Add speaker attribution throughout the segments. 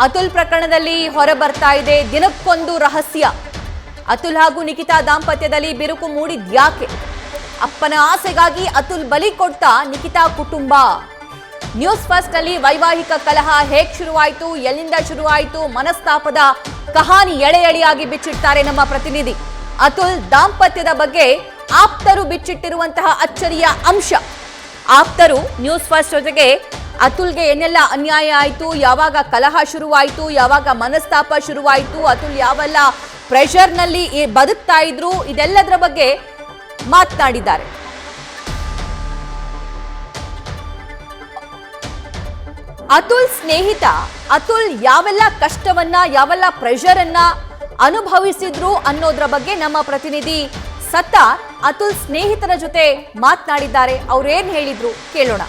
Speaker 1: ಅತುಲ್ ಪ್ರಕರಣದಲ್ಲಿ ಹೊರ ಬರ್ತಾ ಇದೆ ದಿನಕ್ಕೊಂದು ರಹಸ್ಯ. ಅತುಲ್ ಹಾಗೂ ನಿಖಿತಾ ದಾಂಪತ್ಯದಲ್ಲಿ ಬಿರುಕು ಮೂಡಿದ್ಯಾಕೆ? ಅಪ್ಪನ ಆಸೆಗಾಗಿ ಅತುಲ್ ಬಲಿ ಕೊಟ್ಟ ನಿಖಿತಾ ಕುಟುಂಬ. ನ್ಯೂಸ್ ಫಸ್ಟ್ ಅಲ್ಲಿ ವೈವಾಹಿಕ ಕಲಹ ಹೇಗೆ ಶುರುವಾಯಿತು, ಎಲ್ಲಿಂದ ಶುರುವಾಯಿತು, ಮನಸ್ತಾಪದ ಕಹಾನಿ ಎಳೆ ಎಳೆಯಾಗಿ ಬಿಚ್ಚಿಡ್ತಾರೆ ನಮ್ಮ ಪ್ರತಿನಿಧಿ. ಅತುಲ್ ದಾಂಪತ್ಯದ ಬಗ್ಗೆ ಆಪ್ತರು ಬಿಚ್ಚಿಟ್ಟಿರುವಂತಹ ಅಚ್ಚರಿಯ ಅಂಶ. ಆಪ್ತರು ನ್ಯೂಸ್ ಫಸ್ಟ್ ಜೊತೆಗೆ ಅತುಲ್ಗೆ ಏನೆಲ್ಲ ಅನ್ಯಾಯ ಆಯಿತು, ಯಾವಾಗ ಕಲಹ ಶುರುವಾಯಿತು, ಯಾವಾಗ ಮನಸ್ತಾಪ ಶುರುವಾಯಿತು, ಅತುಲ್ ಯಾವೆಲ್ಲ ಪ್ರೆಷರ್ನಲ್ಲಿ ಬದುಕ್ತಾ ಇದ್ರು, ಇದೆಲ್ಲದರ ಬಗ್ಗೆ ಮಾತನಾಡಿದ್ದಾರೆ. ಅತುಲ್ ಸ್ನೇಹಿತ ಅತುಲ್ ಯಾವೆಲ್ಲ ಕಷ್ಟವನ್ನ, ಯಾವೆಲ್ಲ ಪ್ರೆಷರ್ ಅನ್ನ ಅನುಭವಿಸಿದ್ರು ಅನ್ನೋದ್ರ ಬಗ್ಗೆ ನಮ್ಮ ಪ್ರತಿನಿಧಿ ಸತ್ತಾರ್ ಅತುಲ್ ಸ್ನೇಹಿತರ ಜೊತೆ ಮಾತನಾಡಿದ್ದಾರೆ. ಅವ್ರೇನ್ ಹೇಳಿದ್ರು ಕೇಳೋಣ.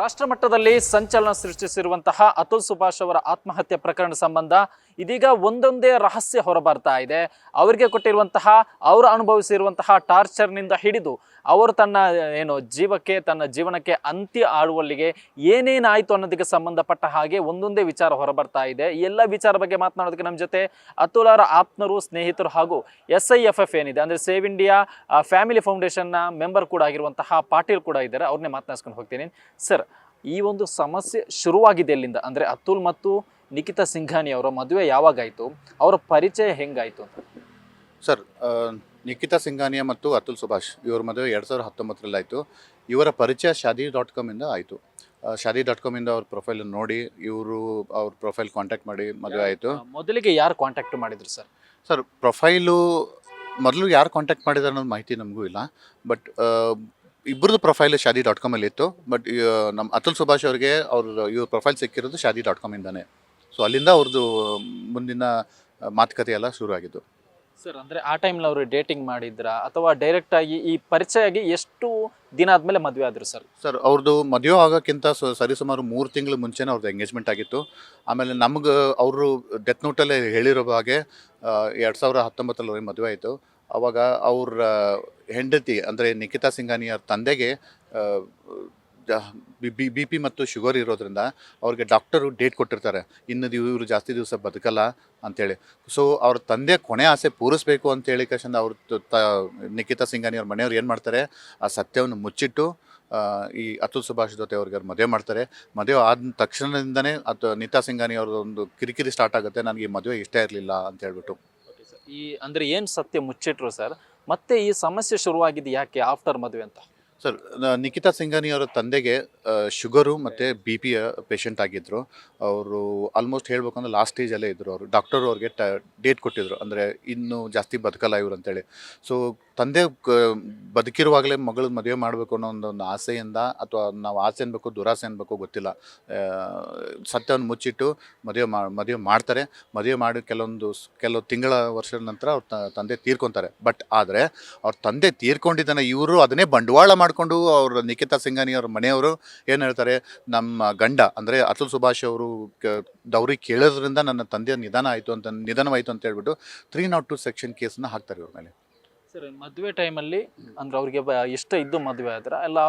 Speaker 2: ರಾಷ್ಟ್ರ ಮಟ್ಟದಲ್ಲಿ ಸಂಚಲನ ಸೃಷ್ಟಿಸಿರುವಂತಹ ಅತುಲ್ ಸುಭಾಷ್ ಅವರ ಆತ್ಮಹತ್ಯೆ ಪ್ರಕರಣ ಸಂಬಂಧ ಇದೀಗ ಒಂದೊಂದೇ ರಹಸ್ಯ ಹೊರಬರ್ತಾ ಇದೆ. ಅವರಿಗೆ ಕೊಟ್ಟಿರುವಂತಹ, ಅವರು ಅನುಭವಿಸಿರುವಂತಹ ಟಾರ್ಚರ್ನಿಂದ ಹಿಡಿದು ಅವರು ತನ್ನ ತನ್ನ ಜೀವನಕ್ಕೆ ಅಂತ್ಯ ಆಳುವಲ್ಲಿಗೆ ಏನೇನಾಯಿತು ಅನ್ನೋದಕ್ಕೆ ಸಂಬಂಧಪಟ್ಟ ಹಾಗೆ ಒಂದೊಂದೇ ವಿಚಾರ ಹೊರಬರ್ತಾ ಇದೆ. ಈ ಎಲ್ಲ ವಿಚಾರ ಬಗ್ಗೆ ಮಾತನಾಡೋದಕ್ಕೆ ನಮ್ಮ ಜೊತೆ ಅತುಲ್ ಅವರ ಆಪ್ತರು, ಸ್ನೇಹಿತರು ಹಾಗೂ SIFF ಏನಿದೆ ಅಂದರೆ ಸೇವ್ ಇಂಡಿಯಾ ಫ್ಯಾಮಿಲಿ ಫೌಂಡೇಶನ್ನ ಮೆಂಬರ್ ಕೂಡ ಆಗಿರುವಂತಹ ಪಾಟೀಲ್ ಕೂಡ ಇದ್ದಾರೆ. ಅವ್ರನ್ನೇ ಮಾತನಾಡ್ಸ್ಕೊಂಡು ಹೋಗ್ತೀನಿ. ಸರ್, ಈ ಒಂದು ಸಮಸ್ಯೆ ಶುರುವಾಗಿದೆ ಎಲ್ಲಿಂದ? ಅಂದರೆ ಅತುಲ್ ಮತ್ತು ನಿಖಿತಾ ಸಿಂಘಾನಿ ಅವರ ಮದುವೆ ಯಾವಾಗಾಯಿತು, ಅವರ ಪರಿಚಯ ಹೆಂಗಾಯಿತು ಅಂತ?
Speaker 3: ಸರ್, ನಿಖಿತಾ ಸಿಂಘಾನಿಯಾ ಮತ್ತು ಅತುಲ್ ಸುಭಾಷ್ ಇವರ ಮದುವೆ 2019 ಆಯಿತು. ಇವರ ಪರಿಚಯ shaadi.com ಇಂದ ಆಯಿತು. shaadi.com ಇಂದ ಅವ್ರ ಪ್ರೊಫೈಲ್ ನೋಡಿ ಅವ್ರ ಪ್ರೊಫೈಲ್ ಕಾಂಟ್ಯಾಕ್ಟ್ ಮಾಡಿ ಮದುವೆ ಆಯಿತು.
Speaker 2: ಮೊದಲಿಗೆ ಯಾರು ಕಾಂಟ್ಯಾಕ್ಟ್ ಮಾಡಿದ್ರು ಸರ್?
Speaker 3: ಸರ್, ಪ್ರೊಫೈಲು ಮೊದಲು ಯಾರು ಕಾಂಟ್ಯಾಕ್ಟ್ ಮಾಡಿದ್ದಾರೆ ಅನ್ನೋದು ಮಾಹಿತಿ ನಮಗೂ ಇಲ್ಲ. ಬಟ್ ಇಬ್ಬರದ್ದು ಪ್ರೊಫೈಲ್ shaadi.com ಅಲ್ಲಿ ಇತ್ತು. ಬಟ್ ನಮ್ಮ ಅತುಲ್ ಸುಭಾಷ್ ಅವರಿಗೆ ಇವ್ರ ಪ್ರೊಫೈಲ್ ಸಿಕ್ಕಿರೋದು shaadi.com ಇಂದಾನೆ. ಸೊ ಅಲ್ಲಿಂದ ಅವ್ರದ್ದು ಮುಂದಿನ ಮಾತುಕತೆ ಎಲ್ಲ ಶುರು ಆಗಿದ್ದು.
Speaker 2: ಸರ್, ಅಂದರೆ ಆ ಟೈಮ್ನಲ್ಲಿ ಅವರು ಡೇಟಿಂಗ್ ಮಾಡಿದ್ರಾ ಅಥವಾ ಡೈರೆಕ್ಟ್ ಆಗಿ ಈ ಪರಿಚಯ ಆಗಿ ಎಷ್ಟು ದಿನ ಆದಮೇಲೆ ಮದುವೆ ಆದರು ಸರ್?
Speaker 3: ಸರ್, ಅವ್ರದ್ದು ಮದುವೆ ಆಗೋಕ್ಕಿಂತ ಸರಿಸುಮಾರು 3 ತಿಂಗಳು ಮುಂಚೆನೇ ಅವ್ರದ್ದು ಎಂಗೇಜ್ಮೆಂಟ್ ಆಗಿತ್ತು. ಆಮೇಲೆ ನಮ್ಗೆ ಅವರು ಡೆತ್ ನೋಟಲ್ಲೇ ಹೇಳಿರೋ ಹಾಗೆ 2019 ಮದುವೆ ಆಯಿತು. ಆವಾಗ ಅವ್ರ ಹೆಂಡತಿ ಅಂದರೆ ನಿಖಿತಾ ಸಿಂಘಾನಿಯವ್ರ ತಂದೆಗೆ BP ಮತ್ತು ಶುಗರ್ ಇರೋದ್ರಿಂದ ಅವ್ರಿಗೆ ಡಾಕ್ಟರು ಡೇಟ್ ಕೊಟ್ಟಿರ್ತಾರೆ, ಇವರು ಜಾಸ್ತಿ ದಿವಸ ಬದುಕಲ್ಲ ಅಂಥೇಳಿ. ಸೊ ಅವ್ರ ತಂದೆ ಕೊನೆ ಆಸೆ ಪೂರಿಸ್ಬೇಕು ಅಂತೇಳಿ ಕಷನ್ ನಿಖಿತಾ ಸಿಂಘಾನಿಯವ್ರ ಮನೆಯವ್ರು ಏನು ಮಾಡ್ತಾರೆ, ಆ ಸತ್ಯವನ್ನು ಮುಚ್ಚಿಟ್ಟು ಈ ಅತುಲ್ ಸುಭಾಷ್ ಜೊತೆ ಅವ್ರಿಗೆ ಮದುವೆ ಮಾಡ್ತಾರೆ. ಮದುವೆ ಆದ ತಕ್ಷಣದಿಂದನೇ ನಿಖಿತಾ ಸಿಂಘಾನಿ ಅವ್ರದ್ದು ಒಂದು ಕಿರಿಕಿರಿ ಸ್ಟಾರ್ಟ್ ಆಗುತ್ತೆ, ನನಗೆ ಈ ಮದುವೆ ಇಷ್ಟ ಇರಲಿಲ್ಲ ಅಂತ ಹೇಳ್ಬಿಟ್ಟು.
Speaker 2: ಈ ಅಂದರೆ ಏನು ಸತ್ಯ ಮುಚ್ಚಿಟ್ರು ಸರ್? ಮತ್ತೆ ಈ ಸಮಸ್ಯೆ ಶುರುವಾಗಿದ್ದು ಯಾಕೆ ಆಫ್ಟರ್ ಮದುವೆ ಅಂತ?
Speaker 3: ಸರ್, ನಿಖಿತಾ ಸಿಂಘಾನಿ ಅವರ ತಂದೆಗೆ ಶುಗರು ಮತ್ತು BP ಪೇಷಂಟ್ ಆಗಿದ್ದರು. ಅವರು ಆಲ್ಮೋಸ್ಟ್ ಹೇಳ್ಬೇಕು ಅಂದರೆ ಲಾಸ್ಟ್ ಸ್ಟೇಜಲ್ಲೇ ಇದ್ದರು. ಅವರು ಡಾಕ್ಟರು ಅವ್ರಿಗೆ ಡೇಟ್ ಕೊಟ್ಟಿದ್ರು, ಅಂದರೆ ಇನ್ನೂ ಜಾಸ್ತಿ ಬದುಕಲ್ಲ ಇವರು ಅಂತೇಳಿ. ಸೊ ತಂದೆ ಬದುಕಿರುವಾಗಲೇ ಮಗಳು ಮದುವೆ ಮಾಡಬೇಕು ಅನ್ನೋ ಒಂದು ಆಸೆಯಿಂದ, ಅಥವಾ ನಾವು ಆಸೆ ಅನ್ಬೇಕು ದುರಾಸೆ ಅನ್ಬೇಕು ಗೊತ್ತಿಲ್ಲ, ಸತ್ಯವನ್ನು ಮುಚ್ಚಿಟ್ಟು ಮದುವೆ ಮಾಡ್ತಾರೆ. ಮದುವೆ ಮಾಡಿ ಕೆಲವು ತಿಂಗಳ ವರ್ಷದ ನಂತರ ಅವ್ರ ತಂದೆ ತೀರ್ಕೊತಾರೆ. ಬಟ್ ಆದರೆ ಅವ್ರ ತಂದೆ ತೀರ್ಕೊಂಡಿದ್ದಾನೆ, ಇವರು ಅದನ್ನೇ ಬಂಡವಾಳ ಮಾಡಿಕೊಂಡು ಅವ್ರ ನಿಖಿತಾ ಸಿಂಘಾನಿ ಅವ್ರ ಮನೆಯವರು ಏನು ಹೇಳ್ತಾರೆ, ನಮ್ಮ ಗಂಡ ಅಂದರೆ ಅತುಲ್ ಸುಭಾಷ್ ಅವರು ದೌರಿ ಕೇಳೋದ್ರಿಂದ ನನ್ನ ತಂದೆಯ ನಿಧನವಾಯಿತು ಅಂತ ಹೇಳ್ಬಿಟ್ಟು 302 ಸೆಕ್ಷನ್ ಕೇಸನ್ನ ಹಾಕ್ತಾರೆ ಇವ್ರ ಮೇಲೆ.
Speaker 2: ಸರ್, ಮದುವೆ ಟೈಮಲ್ಲಿ ಅಂದ್ರೆ ಅವ್ರಿಗೆ ಇಷ್ಟ ಇದ್ದು ಮದುವೆ ಆದ್ರೆ ಎಲ್ಲ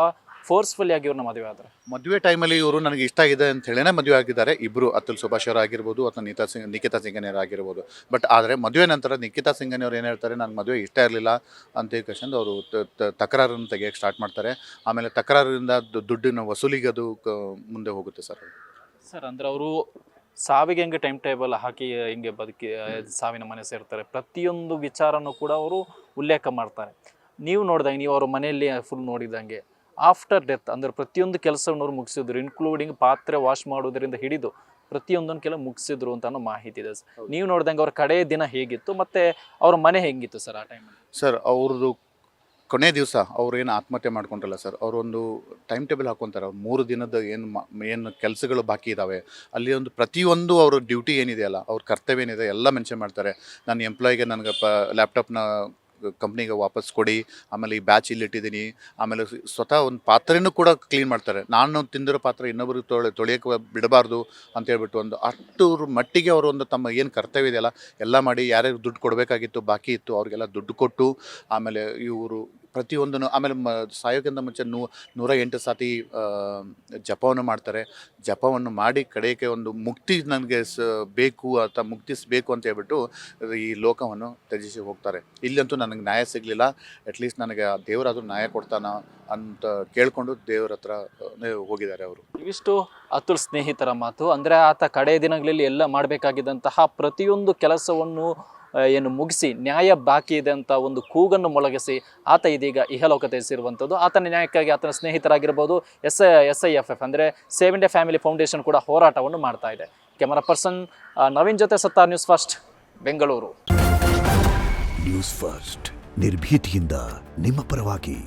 Speaker 2: ಫೋರ್ಸ್ಫುಲಿ ಆಗಿ ಇವ್ರನ್ನ ಮದುವೆ ಆದ್ರೆ?
Speaker 3: ಮದುವೆ ಟೈಮಲ್ಲಿ ಇವರು ನನಗೆ ಇಷ್ಟ ಇದೆ ಅಂತ ಹೇಳಿನೇ ಮದುವೆ ಆಗಿದ್ದಾರೆ. ಇಬ್ಬರು, ಅತುಲ್ ಸುಭಾಷ್ ಅವರು ಆಗಿರ್ಬೋದು ಅಥವಾ ನಿಖಿತಾ ಸಿಂಘಾನಿ ಅವರು ಆಗಿರ್ಬೋದು. ಬಟ್ ಆದರೆ ಮದುವೆ ನಂತರ ನಿಖಿತಾ ಸಿಂಘಾನಿ ಅವ್ರು ಏನು ಹೇಳ್ತಾರೆ, ನನಗೆ ಮದುವೆ ಇಷ್ಟ ಇರಲಿಲ್ಲ ಅಂತ ಕಷಂದು ಅವರು ತಕರಾರನ್ನು ತೆಗಿಯೋಕ್ಕೆ ಸ್ಟಾರ್ಟ್ ಮಾಡ್ತಾರೆ. ಆಮೇಲೆ ತಕರಾರಿಂದ ದುಡ್ಡಿನ ವಸೂಲಿಗೆ ಅದು ಮುಂದೆ ಹೋಗುತ್ತೆ ಸರ್.
Speaker 2: ಸರ್, ಅಂದರೆ ಅವರು ಸಾವಿಗೆ ಹೆಂಗೆ ಟೈಮ್ ಟೇಬಲ್ ಹಾಕಿ ಹಿಂಗೆ ಬದುಕಿ ಸಾವಿನ ಮನೆ ಸೇರ್ತಾರೆ, ಪ್ರತಿಯೊಂದು ವಿಚಾರನೂ ಕೂಡ ಅವರು ಉಲ್ಲೇಖ ಮಾಡ್ತಾರೆ. ನೀವು ನೋಡಿದಂಗೆ, ನೀವು ಅವ್ರ ಮನೆಯಲ್ಲಿ ಫುಲ್ ನೋಡಿದಂಗೆ ಆಫ್ಟರ್ ಡೆತ್ ಅಂದರೆ ಪ್ರತಿಯೊಂದು ಕೆಲಸವನ್ನು ಅವ್ರು ಮುಗಿಸಿದ್ರು, ಇನ್ಕ್ಲೂಡಿಂಗ್ ಪಾತ್ರೆ ವಾಶ್ ಮಾಡೋದರಿಂದ ಹಿಡಿದು ಪ್ರತಿಯೊಂದನ್ನು ಕೆಲ ಮುಗಿಸಿದ್ರು ಅಂತ ಅನ್ನೋ ಮಾಹಿತಿ ಇದೆ. ನೀವು ನೋಡಿದಂಗೆ ಅವ್ರ ಕಡೆಯ ದಿನ ಹೇಗಿತ್ತು ಮತ್ತು ಅವ್ರ ಮನೆ ಹೇಗಿತ್ತು ಸರ್ ಆ ಟೈಮಲ್ಲಿ?
Speaker 3: ಸರ್, ಅವ್ರದ್ದು ಕೊನೆ ದಿವಸ ಅವ್ರು ಏನು ಆತ್ಮಹತ್ಯೆ ಮಾಡ್ಕೊಂಡ್ರಲ್ಲ ಸರ್, ಅವರೊಂದು ಟೈಮ್ ಟೇಬಲ್ ಹಾಕ್ಕೊತಾರೆ. ಅವ್ರು 3 ದಿನದ ಏನು ಕೆಲಸಗಳು ಬಾಕಿ ಇದ್ದಾವೆ, ಅಲ್ಲಿ ಒಂದು ಪ್ರತಿಯೊಂದು ಅವ್ರ ಡ್ಯೂಟಿ ಏನಿದೆಯಲ್ಲ, ಅವ್ರ ಕರ್ತವ್ಯ ಏನಿದೆ ಎಲ್ಲ ಮೆನ್ಷನ್ ಮಾಡ್ತಾರೆ. ನನ್ನ ಎಂಪ್ಲಾಯಿಗೆ ನನಗೆ ಲ್ಯಾಪ್ಟಾಪ್ನ ಕಂಪ್ನಿಗೆ ವಾಪಸ್ ಕೊಡಿ, ಆಮೇಲೆ ಈ ಬ್ಯಾಚ್ ಇಲ್ಲಿಟ್ಟಿದ್ದೀನಿ, ಆಮೇಲೆ ಸ್ವತಃ ಒಂದು ಪಾತ್ರೆನೂ ಕೂಡ ಕ್ಲೀನ್ ಮಾಡ್ತಾರೆ. ನಾನು ತಿಂದಿರೋ ಪಾತ್ರೆ ಇನ್ನೊಬ್ರಿಗೆ ತೊಳೆಯೋಕ್ಕೆ ಬಿಡಬಾರ್ದು ಅಂತ ಹೇಳ್ಬಿಟ್ಟು ಒಂದು ಅಷ್ಟರ ಮಟ್ಟಿಗೆ ಅವರು ಒಂದು ತಮ್ಮ ಏನು ಕರ್ತವ್ಯ ಇದೆಯಲ್ಲ ಎಲ್ಲ ಮಾಡಿ, ಯಾರ್ಯಾರು ದುಡ್ಡು ಕೊಡಬೇಕಾಗಿತ್ತು ಬಾಕಿ ಇತ್ತು ಅವ್ರಿಗೆಲ್ಲ ದುಡ್ಡು ಕೊಟ್ಟು, ಆಮೇಲೆ ಇವರು ಪ್ರತಿಯೊಂದನ್ನು. ಆಮೇಲೆ ಸಾಯೋಕ್ಕಿಂತ ಮುಂಚೆ 108 ಸಾತಿ ಜಪವನ್ನು ಮಾಡ್ತಾರೆ. ಜಪವನ್ನು ಮಾಡಿ ಕಡೆಗೆ ಒಂದು ಮುಕ್ತಿ ನನಗೆ ಬೇಕು ಅಥವಾ ಮುಕ್ತಿಸಬೇಕು ಅಂತ ಹೇಳ್ಬಿಟ್ಟು ಈ ಲೋಕವನ್ನು ತ್ಯಜಿಸಿ ಹೋಗ್ತಾರೆ. ಇಲ್ಲಂತೂ ನನಗೆ ನ್ಯಾಯ ಸಿಗಲಿಲ್ಲ, ಅಟ್ಲೀಸ್ಟ್ ನನಗೆ ಆ ದೇವರಾದರೂ ನ್ಯಾಯ ಕೊಡ್ತಾನ ಅಂತ ಕೇಳಿಕೊಂಡು ದೇವ್ರ ಹತ್ರ ಹೋಗಿದ್ದಾರೆ ಅವರು.
Speaker 2: ಇವಿಷ್ಟು ಅತುಲ್ ಸ್ನೇಹಿತರ ಮಾತು. ಅಂದರೆ ಆತ ಕಡೆ ದಿನಗಳಲ್ಲಿ ಎಲ್ಲ ಮಾಡಬೇಕಾಗಿದ್ದಂತಹ ಪ್ರತಿಯೊಂದು ಕೆಲಸವನ್ನು ಏನು ಮುಗಿಸಿ ನ್ಯಾಯ ಬಾಕಿ ಇದೆ ಅಂತ ಒಂದು ಕೂಗನ್ನು ಮೊಳಗಿಸಿ ಆತ ಇದೀಗ ಇಹಲೋಕ ತ್ಯಜಿಸಿರುವಂಥದ್ದು. ಆತನ ನ್ಯಾಯಕ್ಕಾಗಿ ಆತನ ಸ್ನೇಹಿತರಾಗಿರ್ಬೋದು SIFF ಅಂದರೆ ಸೇವ್ ಇಂಡಿಯಾ ಫ್ಯಾಮಿಲಿ ಫೌಂಡೇಶನ್ ಕೂಡ ಹೋರಾಟವನ್ನು ಮಾಡ್ತಾ ಇದೆ. ಕ್ಯಾಮರಾ ಪರ್ಸನ್ ನವೀನ್ ಜೊತೆ Sattar, news first, Bengaluru.
Speaker 4: News first ನಿರ್ಭೀತಿಯಿಂದ ನಿಮ್ಮ ಪರವಾಗಿ.